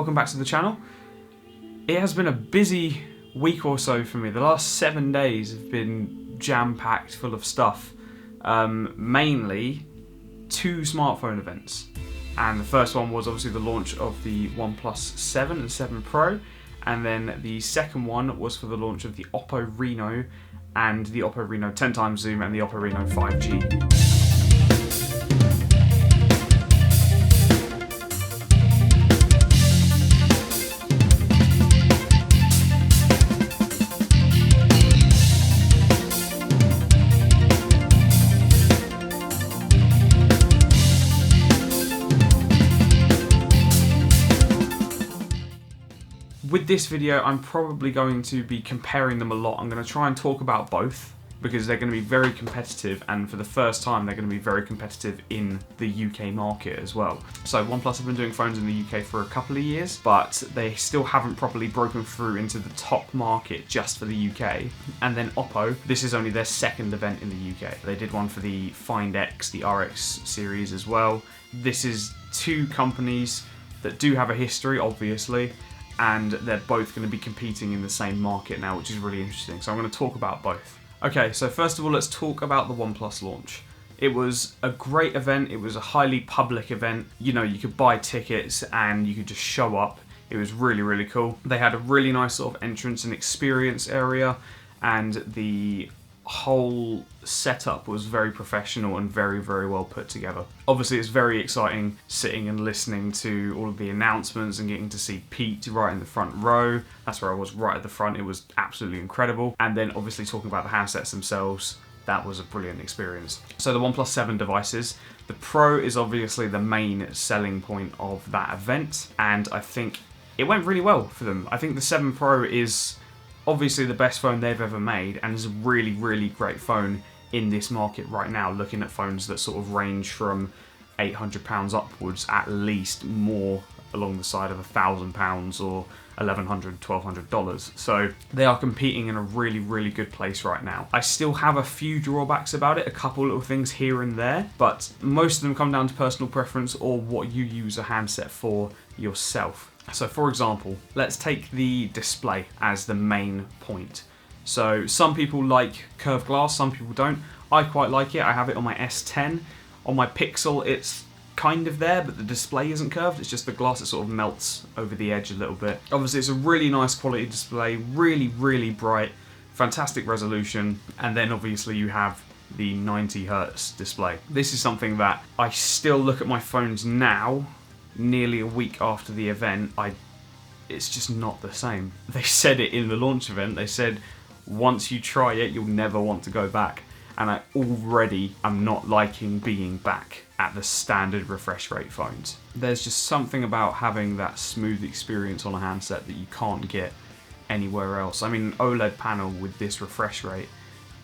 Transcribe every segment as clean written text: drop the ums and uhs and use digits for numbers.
welcome back to the channel. It has been a busy week or so for me. The last 7 days have been jam-packed full of stuff. Mainly 2 smartphone events. And the first one was obviously the launch of the OnePlus 7 and 7 Pro. And then the second one was for the launch of the OPPO RENO and the OPPO RENO 10x zoom and the OPPO RENO 5G. With this video, I'm probably going to be comparing them a lot. I'm going to try and talk about both because they're going to be very competitive, and for the first time they're going to be very competitive in the UK market as well. So OnePlus have been doing phones in the UK for a couple of years, but they still haven't properly broken through into the top market just for the UK. And then OPPO, this is only their second event in the UK. They did one for the Find X, the RX series as well. This is 2 companies that do have a history, obviously, and they're both going to be competing in the same market now, which is really interesting. So I'm going to talk about both. Okay, so first of all, let's talk about the OnePlus launch. It was a great event. It was a highly public event. You know, you could buy tickets and you could just show up. It was really, really cool. They had a really nice sort of entrance and experience area, and the whole setup was very professional and very, very well put together. Obviously, it's very exciting sitting and listening to all of the announcements and getting to see Pete right in the front row. That's where I was, right at the front. It was absolutely incredible. And then obviously talking about the handsets themselves, that was a brilliant experience. So the OnePlus 7 devices, the Pro is obviously the main selling point of that event, and I think it went really well for them. I think the 7 Pro is obviously the best phone they've ever made, and is a really, really great phone in this market right now, looking at phones that sort of range from £800 upwards, at least, more along the side of £1,000 or $1,100, $1,200. So they are competing in a really, really good place right now. I still have a few drawbacks about it, a couple little things here and there, but most of them come down to personal preference or what you use a handset for yourself. So for example, let's take the display as the main point. So some people like curved glass, some people don't. I quite like it. I have it on my S10. On my Pixel it's kind of there, but the display isn't curved. It's just the glass that sort of melts over the edge a little bit. Obviously it's a really nice quality display, really, really bright, fantastic resolution, and then obviously you have the 90Hz display. This is something that I still look at my phones now, nearly a week after the event. It's just not the same. They said it in the launch event. They said once you try it, you'll never want to go back. And I already am not liking being back at the standard refresh rate phones. There's just something about having that smooth experience on a handset that you can't get anywhere else. I mean, an OLED panel with this refresh rate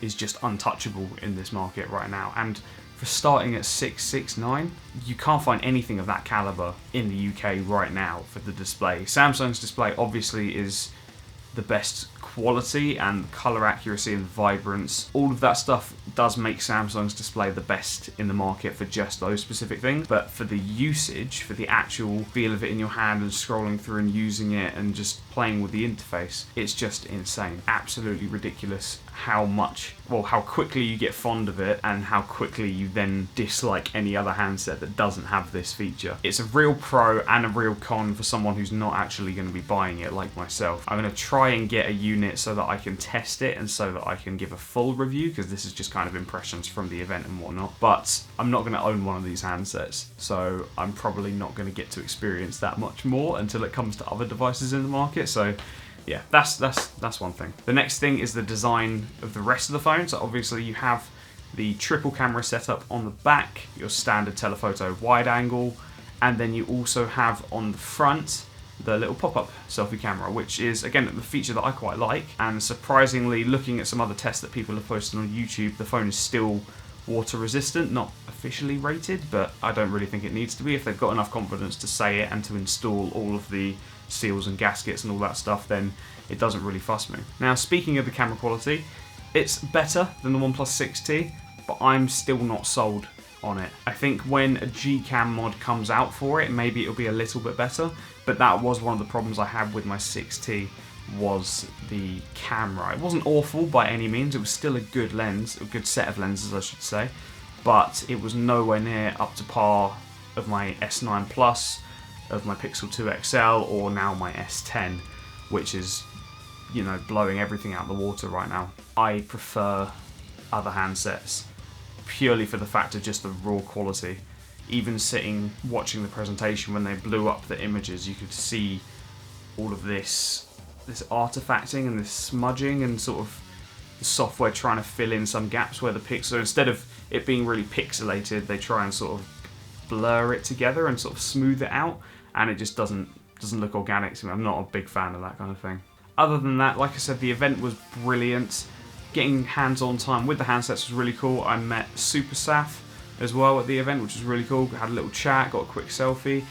is just untouchable in this market right now. And for starting at 669, you can't find anything of that caliber in the UK right now for the display. Samsung's display obviously is the best quality, and colour accuracy and vibrance, all of that stuff does make Samsung's display the best in the market for just those specific things. But for the usage, for the actual feel of it in your hand and scrolling through and using it and just playing with the interface, it's just insane. Absolutely ridiculous how quickly you get fond of it and how quickly you then dislike any other handset that doesn't have this feature. It's a real pro and a real con for someone who's not actually going to be buying it, like myself. I'm going to try and get a unit so that I can test it and so that I can give a full review, because this is just kind of impressions from the event and whatnot. But I'm not going to own one of these handsets, so I'm probably not going to get to experience that much more until it comes to other devices in the market. So yeah, that's one thing. The next thing is the design of the rest of the phone. So obviously you have the triple camera setup on the back, your standard telephoto wide angle, and then you also have on the front the little pop-up selfie camera, which is again the feature that I quite like. And surprisingly, looking at some other tests that people have posted on YouTube, the phone is still water resistant, not officially rated, but I don't really think it needs to be. If they've got enough confidence to say it and to install all of the seals and gaskets and all that stuff, then it doesn't really fuss me. Now, speaking of the camera quality, it's better than the OnePlus 6T, but I'm still not sold on it. I think when a Gcam mod comes out for it, maybe it'll be a little bit better, but that was one of the problems I had with my 6T, was the camera. It wasn't awful by any means, it was still a good lens, a good set of lenses I should say, but it was nowhere near up to par of my S9 Plus, of my Pixel 2 XL, or now my S10, which is, you know, blowing everything out the water right now. I prefer other handsets purely for the fact of just the raw quality. Even sitting watching the presentation, when they blew up the images, you could see all of this artifacting and this smudging and sort of the software trying to fill in some gaps where the pixel, instead of it being really pixelated, they try and sort of blur it together and sort of smooth it out, and it just doesn't look organic to me. I'm not a big fan of that kind of thing. Other than that, like I said, the event was brilliant. Getting hands-on time with the handsets was really cool. I met Super Saf as well at the event, which was really cool. Had a little chat, got a quick selfie,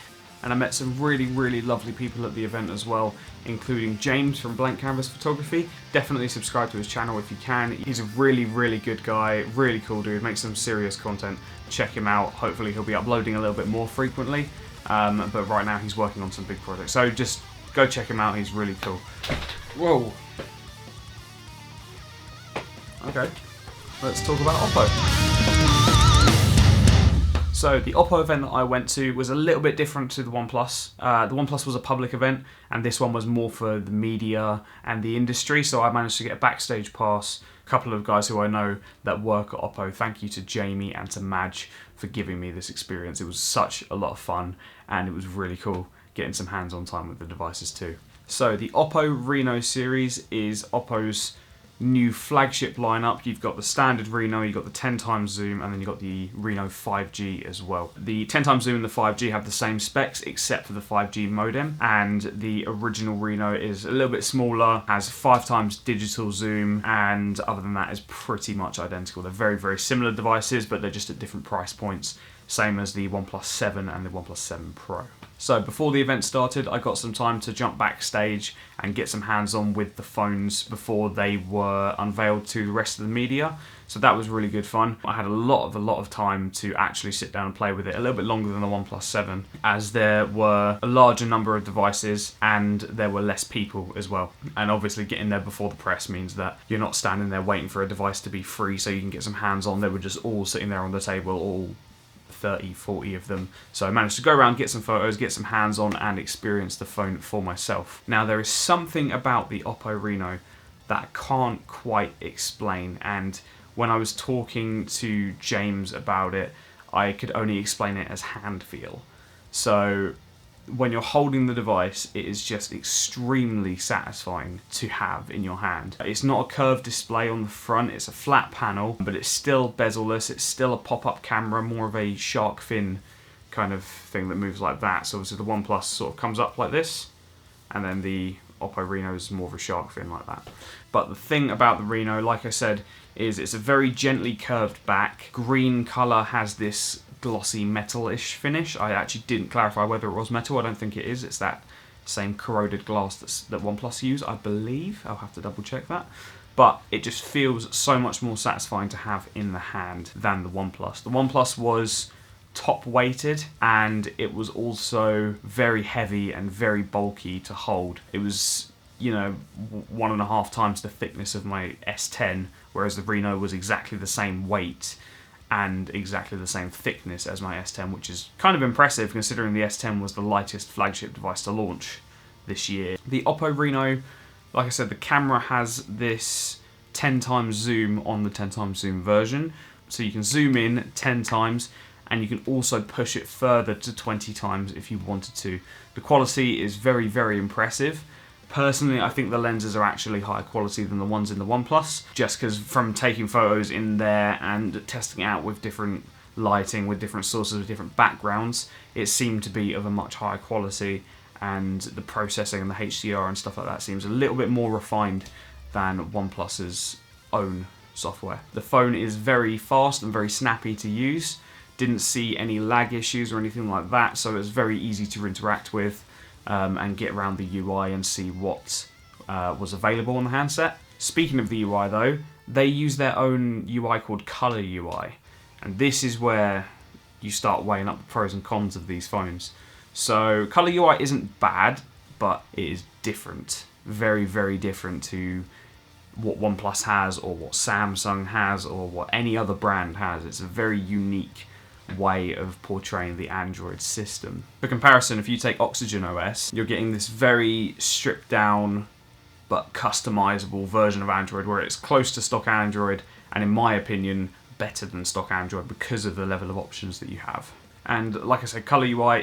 and I met some really, really lovely people at the event as well, including James from Blank Canvas Photography. Definitely subscribe to his channel if you can. He's a really, really good guy, really cool dude, makes some serious content. Check him out. Hopefully he'll be uploading a little bit more frequently, but right now he's working on some big projects. So just go check him out, he's really cool. Whoa. Okay, let's talk about OPPO. So the OPPO event that I went to was a little bit different to the OnePlus. The OnePlus was a public event, and this one was more for the media and the industry, so I managed to get a backstage pass. A couple of guys who I know that work at OPPO, thank you to Jamie and to Madge for giving me this experience. It was such a lot of fun, and it was really cool getting some hands-on time with the devices too. So the OPPO RENO series is OPPO's new flagship lineup. You've got the standard RENO, you've got the 10x zoom, and then you've got the RENO 5G as well. The 10x zoom and the 5G have the same specs except for the 5G modem, and the original RENO is a little bit smaller, has 5x digital zoom, and other than that is pretty much identical. They're very, very similar devices, but they're just at different price points, same as the OnePlus 7 and the OnePlus 7 Pro. So before the event started, I got some time to jump backstage and get some hands-on with the phones before they were unveiled to the rest of the media. So that was really good fun. I had a lot of time to actually sit down and play with it, a little bit longer than the OnePlus 7, as there were a larger number of devices and there were less people as well. And obviously getting there before the press means that you're not standing there waiting for a device to be free so you can get some hands-on. They were just all sitting there on the table, all 30, 40 of them. So I managed to go around, get some photos, get some hands-on, and experience the phone for myself. Now there is something about the OPPO RENO that I can't quite explain, and when I was talking to James about it, I could only explain it as hand feel. So when you're holding the device, it is just extremely satisfying to have in your hand. It's not a curved display on the front, it's a flat panel, but it's still bezel-less, it's still a pop-up camera, more of a shark fin kind of thing that moves like that. So obviously the OnePlus sort of comes up like this, and then the OPPO RENO is more of a shark fin like that. But the thing about the RENO, like I said, is it's a very gently curved back. Green colour has this glossy metal-ish finish. I actually didn't clarify whether it was metal. I don't think it is. It's that same corroded glass that OnePlus use, I believe. I'll have to double check that. But it just feels so much more satisfying to have in the hand than the OnePlus. The OnePlus was top weighted, and it was also very heavy and very bulky to hold. It was, you know, 1.5 times the thickness of my S10, whereas the RENO was exactly the same weight and exactly the same thickness as my S10, which is kind of impressive considering the S10 was the lightest flagship device to launch this year. The OPPO RENO, like I said, the camera has this 10x zoom on the 10x zoom version, so you can zoom in 10 times, and you can also push it further to 20 times if you wanted to. The quality is very, very impressive. Personally, I think the lenses are actually higher quality than the ones in the OnePlus, just because from taking photos in there and testing it out with different lighting, with different sources, with different backgrounds, it seemed to be of a much higher quality, and the processing and the HDR and stuff like that seems a little bit more refined than OnePlus's own software. The phone is very fast and very snappy to use. Didn't see any lag issues or anything like that, so it was very easy to interact with and get around the UI and see what was available on the handset. Speaking of the UI though, they use their own UI called Color UI, and this is where you start weighing up the pros and cons of these phones. So Colour UI isn't bad, but it is different. Very, very different to what OnePlus has, or what Samsung has, or what any other brand has. It's a very unique way of portraying the Android system. For comparison, if you take Oxygen OS, you're getting this very stripped down but customizable version of Android where it's close to stock Android, and in my opinion better than stock Android because of the level of options that you have. And like I said, Colour UI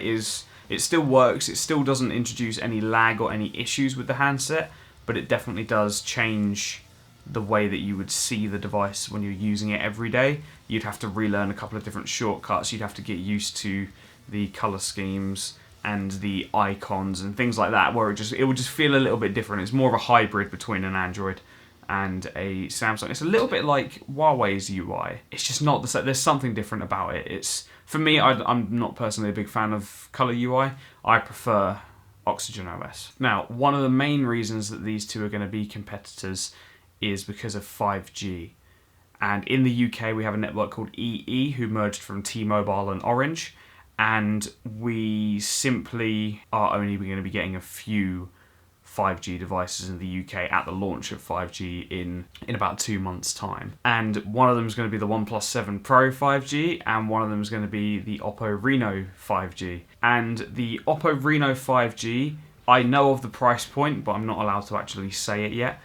it still works, it still doesn't introduce any lag or any issues with the handset, but it definitely does change the way that you would see the device when you're using it every day. You'd have to relearn a couple of different shortcuts, you'd have to get used to the colour schemes and the icons and things like that, where it would just feel a little bit different. It's more of a hybrid between an Android and a Samsung. It's a little bit like Huawei's UI. It's just not the same. There's something different about it. For me, I'm not personally a big fan of Colour UI. I prefer Oxygen OS. Now, one of the main reasons that these two are going to be competitors is because of 5G. And in the UK, we have a network called EE, who merged from T-Mobile and Orange. And we simply are only going to be getting a few 5G devices in the UK at the launch of 5G in about 2 months' time. And one of them is going to be the OnePlus 7 Pro 5G, and one of them is going to be the OPPO RENO 5G. And the OPPO RENO 5G, I know of the price point, but I'm not allowed to actually say it yet.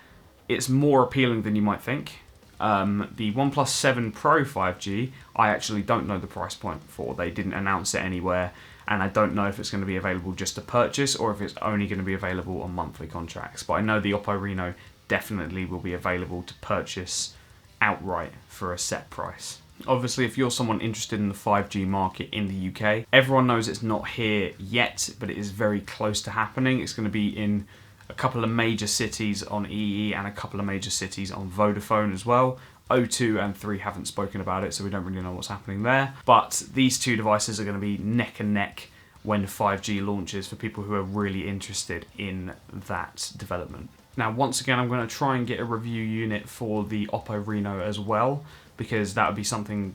It's more appealing than you might think. The OnePlus 7 Pro 5G, I actually don't know the price point for. They didn't announce it anywhere, and I don't know if it's going to be available just to purchase or if it's only going to be available on monthly contracts. But I know the OPPO RENO definitely will be available to purchase outright for a set price. Obviously, if you're someone interested in the 5G market in the UK, everyone knows it's not here yet, but it is very close to happening. It's going to be in a couple of major cities on EE and a couple of major cities on Vodafone as well. O2 and 3 haven't spoken about it, so we don't really know what's happening there. But these two devices are going to be neck and neck when 5G launches for people who are really interested in that development. Now, once again, I'm going to try and get a review unit for the OPPO RENO as well, because that would be something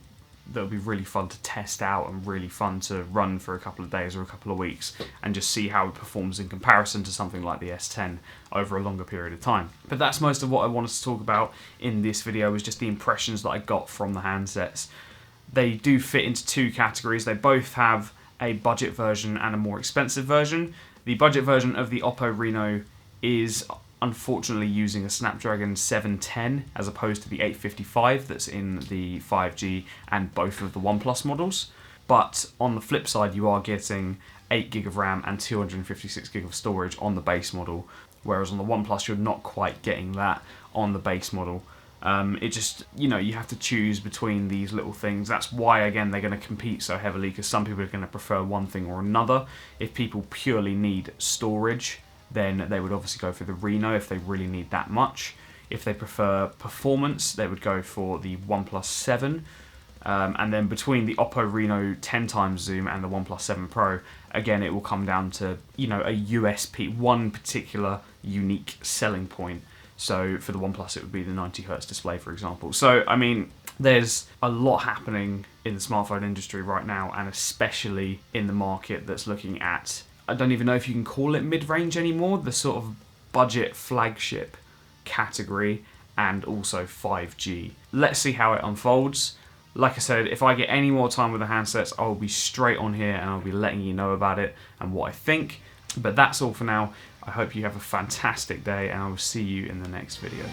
that would be really fun to test out and really fun to run for a couple of days or a couple of weeks and just see how it performs in comparison to something like the S10 over a longer period of time. But that's most of what I wanted to talk about in this video, was just the impressions that I got from the handsets. They do fit into two categories. They both have a budget version and a more expensive version. The budget version of the OPPO RENO is unfortunately using a Snapdragon 710 as opposed to the 855 that's in the 5G and both of the OnePlus models. But on the flip side, you are getting 8GB of RAM and 256GB of storage on the base model, whereas on the OnePlus you're not quite getting that on the base model. It just, you have to choose between these little things. That's why, again, they're going to compete so heavily, because some people are going to prefer one thing or another. If people purely need storage, then they would obviously go for the RENO if they really need that much. If they prefer performance, they would go for the OnePlus 7. And then between the OPPO RENO 10x zoom and the OnePlus 7 Pro, again, it will come down to, a USP, one particular unique selling point. So for the OnePlus, it would be the 90Hz display, for example. So, I mean, there's a lot happening in the smartphone industry right now, and especially in the market that's looking at, I don't even know if you can call it mid-range anymore, the sort of budget flagship category, and also 5G. Let's see how it unfolds. Like I said, if I get any more time with the handsets, I'll be straight on here and I'll be letting you know about it and what I think. But that's all for now. I hope you have a fantastic day, and I will see you in the next video.